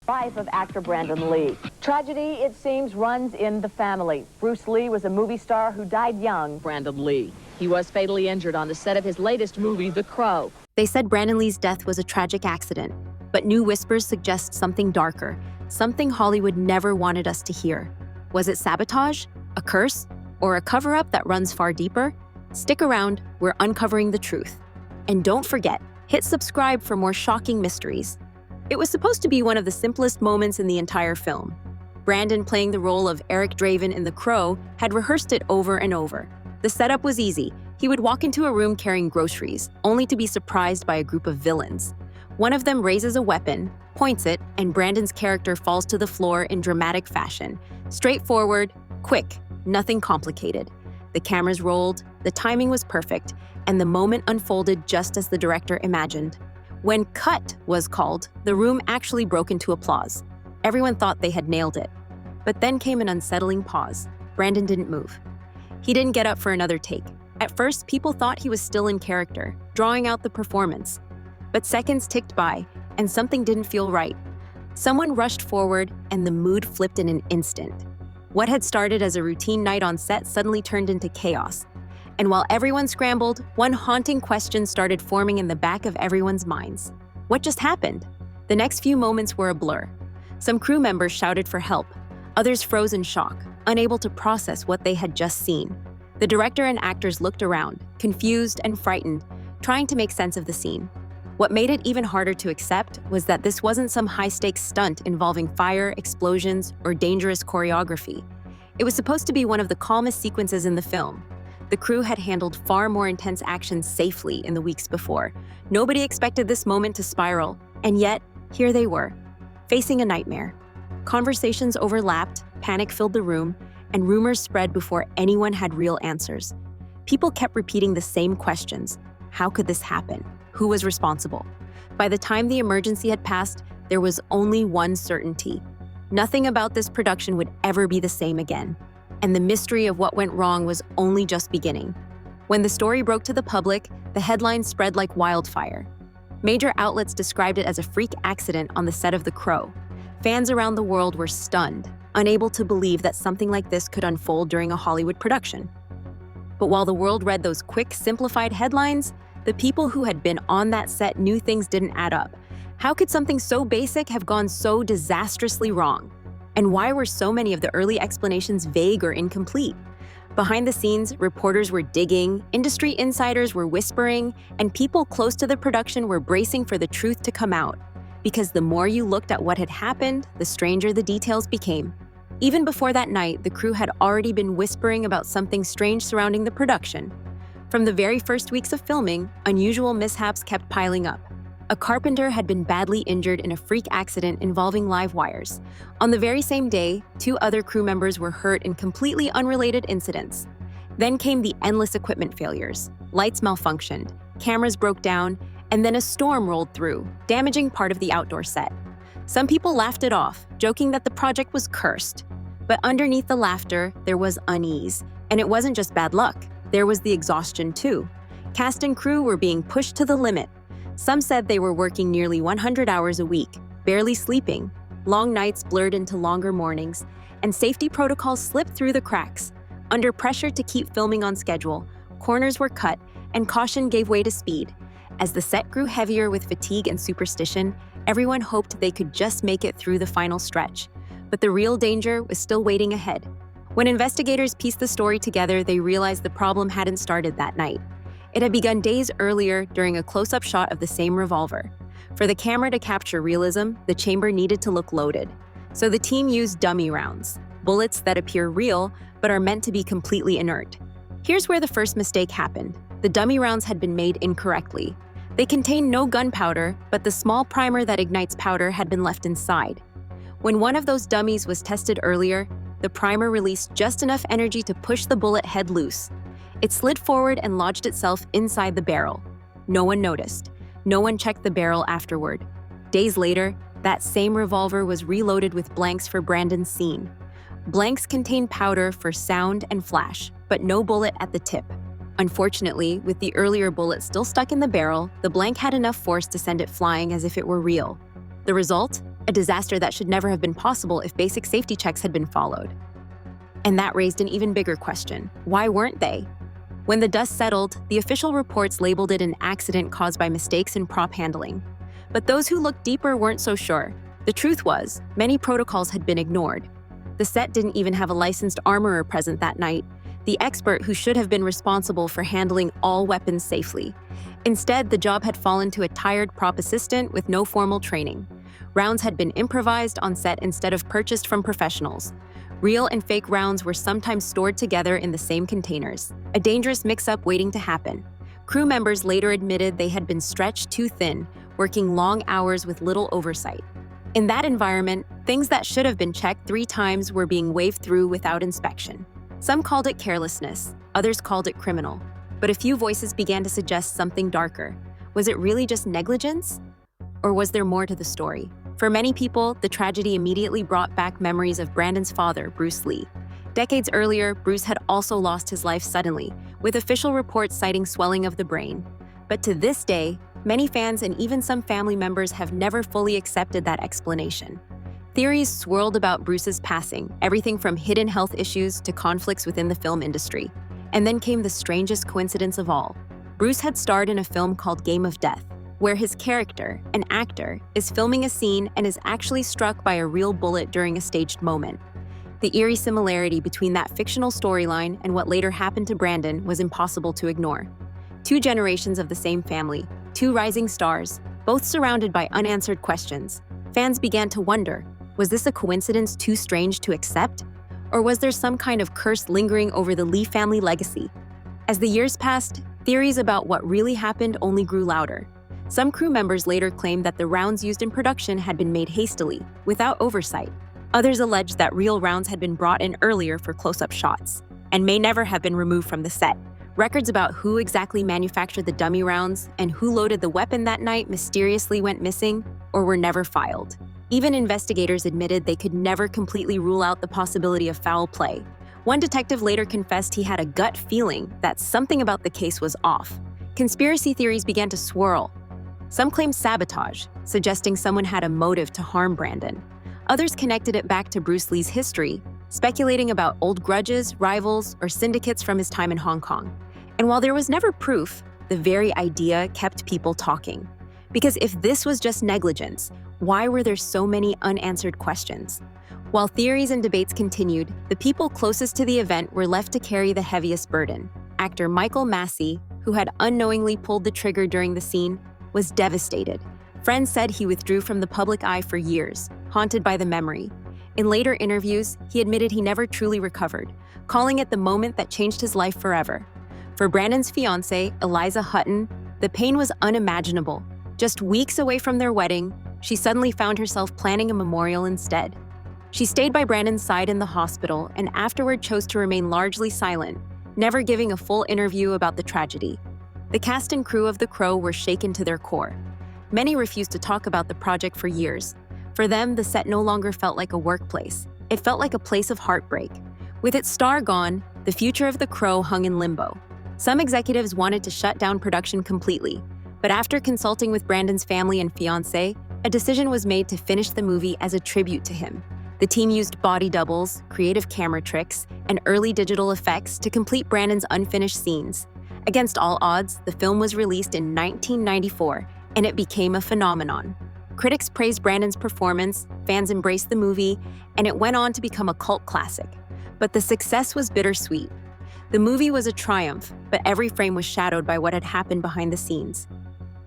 Life of actor Brandon Lee. Tragedy, it seems, runs in the family. Bruce Lee was a movie star who died young. Brandon Lee. He was fatally injured on the set of his latest movie, The Crow. They said Brandon Lee's death was a tragic accident, but new whispers suggest something darker, something Hollywood never wanted us to hear. Was it sabotage, a curse, or a cover-up that runs far deeper? Stick around, we're uncovering the truth. And don't forget, hit subscribe for more shocking mysteries. It was supposed to be one of the simplest moments in the entire film. Brandon, playing the role of Eric Draven in The Crow, had rehearsed it over and over. The setup was easy. He would walk into a room carrying groceries, only to be surprised by a group of villains. One of them raises a weapon, points it, and Brandon's character falls to the floor in dramatic fashion. Straightforward, quick, nothing complicated. The cameras rolled, the timing was perfect, and the moment unfolded just as the director imagined. When cut was called, the room actually broke into applause. Everyone thought they had nailed it. But then came an unsettling pause. Brandon didn't move. He didn't get up for another take. At first, people thought he was still in character, drawing out the performance. But seconds ticked by, and something didn't feel right. Someone rushed forward, and the mood flipped in an instant. What had started as a routine night on set suddenly turned into chaos. And while everyone scrambled, one haunting question started forming in the back of everyone's minds. What just happened? The next few moments were a blur. Some crew members shouted for help. Others froze in shock, unable to process what they had just seen. The director and actors looked around, confused and frightened, trying to make sense of the scene. What made it even harder to accept was that this wasn't some high-stakes stunt involving fire, explosions, or dangerous choreography. It was supposed to be one of the calmest sequences in the film. The crew had handled far more intense actions safely in the weeks before. Nobody expected this moment to spiral, and yet, here they were, facing a nightmare. Conversations overlapped, panic filled the room, and rumors spread before anyone had real answers. People kept repeating the same questions. How could this happen? Who was responsible? By the time the emergency had passed, there was only one certainty. Nothing about this production would ever be the same again. And the mystery of what went wrong was only just beginning. When the story broke to the public, the headlines spread like wildfire. Major outlets described it as a freak accident on the set of The Crow. Fans around the world were stunned, unable to believe that something like this could unfold during a Hollywood production. But while the world read those quick, simplified headlines, the people who had been on that set knew things didn't add up. How could something so basic have gone so disastrously wrong? And why were so many of the early explanations vague or incomplete? Behind the scenes, reporters were digging, industry insiders were whispering, and people close to the production were bracing for the truth to come out. Because the more you looked at what had happened, the stranger the details became. Even before that night, the crew had already been whispering about something strange surrounding the production. From the very first weeks of filming, unusual mishaps kept piling up. A carpenter had been badly injured in a freak accident involving live wires. On the very same day, 2 other crew members were hurt in completely unrelated incidents. Then came the endless equipment failures. Lights malfunctioned, cameras broke down, and then a storm rolled through, damaging part of the outdoor set. Some people laughed it off, joking that the project was cursed. But underneath the laughter, there was unease. And it wasn't just bad luck. There was the exhaustion too. Cast and crew were being pushed to the limit. Some said they were working nearly 100 hours a week, barely sleeping. Long nights blurred into longer mornings, and safety protocols slipped through the cracks. Under pressure to keep filming on schedule, corners were cut, and caution gave way to speed. As the set grew heavier with fatigue and superstition, everyone hoped they could just make it through the final stretch. But the real danger was still waiting ahead. When investigators pieced the story together, they realized the problem hadn't started that night. It had begun days earlier during a close-up shot of the same revolver. For the camera to capture realism, the chamber needed to look loaded. So the team used dummy rounds, bullets that appear real but are meant to be completely inert. Here's where the first mistake happened. The dummy rounds had been made incorrectly. They contained no gunpowder, but the small primer that ignites powder had been left inside. When one of those dummies was tested earlier, the primer released just enough energy to push the bullet head loose. It slid forward and lodged itself inside the barrel. No one noticed. No one checked the barrel afterward. Days later, that same revolver was reloaded with blanks for Brandon's scene. Blanks contained powder for sound and flash, but no bullet at the tip. Unfortunately, with the earlier bullet still stuck in the barrel, the blank had enough force to send it flying as if it were real. The result? a disaster that should never have been possible if basic safety checks had been followed. And that raised an even bigger question. Why weren't they? When the dust settled, the official reports labeled it an accident caused by mistakes in prop handling. But those who looked deeper weren't so sure. The truth was, many protocols had been ignored. The set didn't even have a licensed armorer present that night, the expert who should have been responsible for handling all weapons safely. Instead, the job had fallen to a tired prop assistant with no formal training. Rounds had been improvised on set instead of purchased from professionals. Real and fake rounds were sometimes stored together in the same containers, a dangerous mix-up waiting to happen. Crew members later admitted they had been stretched too thin, working long hours with little oversight. In that environment, things that should have been checked 3 times were being waved through without inspection. Some called it carelessness, others called it criminal. But a few voices began to suggest something darker. Was it really just negligence? Or was there more to the story? For many people, the tragedy immediately brought back memories of Brandon's father, Bruce Lee. Decades earlier, Bruce had also lost his life suddenly, with official reports citing swelling of the brain. But to this day, many fans and even some family members have never fully accepted that explanation. Theories swirled about Bruce's passing, everything from hidden health issues to conflicts within the film industry. And then came the strangest coincidence of all. Bruce had starred in a film called Game of Death, where his character, an actor, is filming a scene and is actually struck by a real bullet during a staged moment. The eerie similarity between that fictional storyline and what later happened to Brandon was impossible to ignore. 2 generations of the same family, 2 rising stars, both surrounded by unanswered questions. Fans began to wonder, was this a coincidence too strange to accept? Or was there some kind of curse lingering over the Lee family legacy? As the years passed, theories about what really happened only grew louder. Some crew members later claimed that the rounds used in production had been made hastily, without oversight. Others alleged that real rounds had been brought in earlier for close-up shots, and may never have been removed from the set. Records about who exactly manufactured the dummy rounds and who loaded the weapon that night mysteriously went missing or were never filed. Even investigators admitted they could never completely rule out the possibility of foul play. One detective later confessed he had a gut feeling that something about the case was off. Conspiracy theories began to swirl. Some claimed sabotage, suggesting someone had a motive to harm Brandon. Others connected it back to Bruce Lee's history, speculating about old grudges, rivals, or syndicates from his time in Hong Kong. And while there was never proof, the very idea kept people talking. Because if this was just negligence, why were there so many unanswered questions? While theories and debates continued, the people closest to the event were left to carry the heaviest burden. Actor Michael Massey, who had unknowingly pulled the trigger during the scene, was devastated. Friends said he withdrew from the public eye for years, haunted by the memory. In later interviews, he admitted he never truly recovered, calling it the moment that changed his life forever. For Brandon's fiancée, Eliza Hutton, the pain was unimaginable. Just weeks away from their wedding, she suddenly found herself planning a memorial instead. She stayed by Brandon's side in the hospital and afterward chose to remain largely silent, never giving a full interview about the tragedy. The cast and crew of The Crow were shaken to their core. Many refused to talk about the project for years. For them, the set no longer felt like a workplace. It felt like a place of heartbreak. With its star gone, the future of The Crow hung in limbo. Some executives wanted to shut down production completely, but after consulting with Brandon's family and fiancé, a decision was made to finish the movie as a tribute to him. The team used body doubles, creative camera tricks, and early digital effects to complete Brandon's unfinished scenes. Against all odds, the film was released in 1994, and it became a phenomenon. Critics praised Brandon's performance, fans embraced the movie, and it went on to become a cult classic. But the success was bittersweet. The movie was a triumph, but every frame was shadowed by what had happened behind the scenes.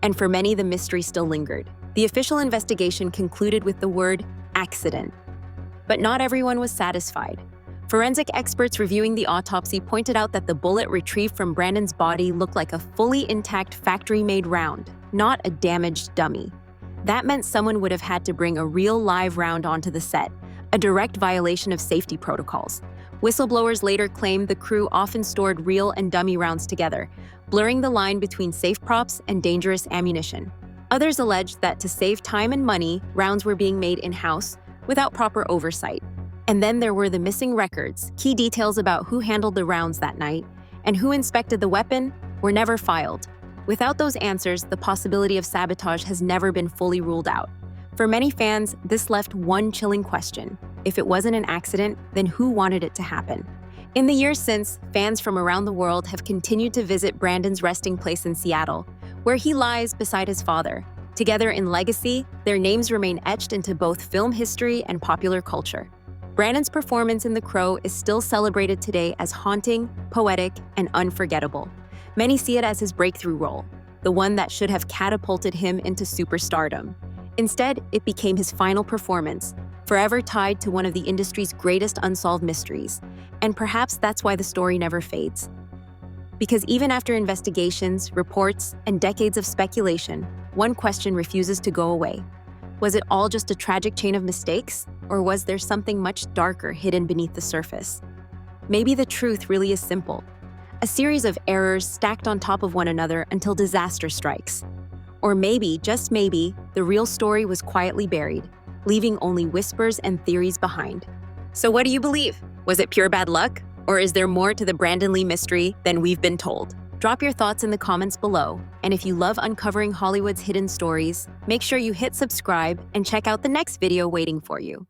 And for many, the mystery still lingered. The official investigation concluded with the word accident. But not everyone was satisfied. Forensic experts reviewing the autopsy pointed out that the bullet retrieved from Brandon's body looked like a fully intact factory-made round, not a damaged dummy. That meant someone would have had to bring a real live round onto the set, a direct violation of safety protocols. Whistleblowers later claimed the crew often stored real and dummy rounds together, blurring the line between safe props and dangerous ammunition. Others alleged that to save time and money, rounds were being made in-house without proper oversight. And then there were the missing records. Key details about who handled the rounds that night and who inspected the weapon were never filed. Without those answers, the possibility of sabotage has never been fully ruled out. For many fans, this left one chilling question. If it wasn't an accident, then who wanted it to happen? In the years since, fans from around the world have continued to visit Brandon's resting place in Seattle, where he lies beside his father. Together in legacy, their names remain etched into both film history and popular culture. Brandon's performance in The Crow is still celebrated today as haunting, poetic, and unforgettable. Many see it as his breakthrough role, the one that should have catapulted him into superstardom. Instead, it became his final performance, forever tied to one of the industry's greatest unsolved mysteries. And perhaps that's why the story never fades. Because even after investigations, reports, and decades of speculation, one question refuses to go away. Was it all just a tragic chain of mistakes, or was there something much darker hidden beneath the surface? Maybe the truth really is simple. A series of errors stacked on top of one another until disaster strikes. Or maybe, just maybe, the real story was quietly buried, leaving only whispers and theories behind. So what do you believe? Was it pure bad luck? Or is there more to the Brandon Lee mystery than we've been told? Drop your thoughts in the comments below, and if you love uncovering Hollywood's hidden stories, make sure you hit subscribe and check out the next video waiting for you.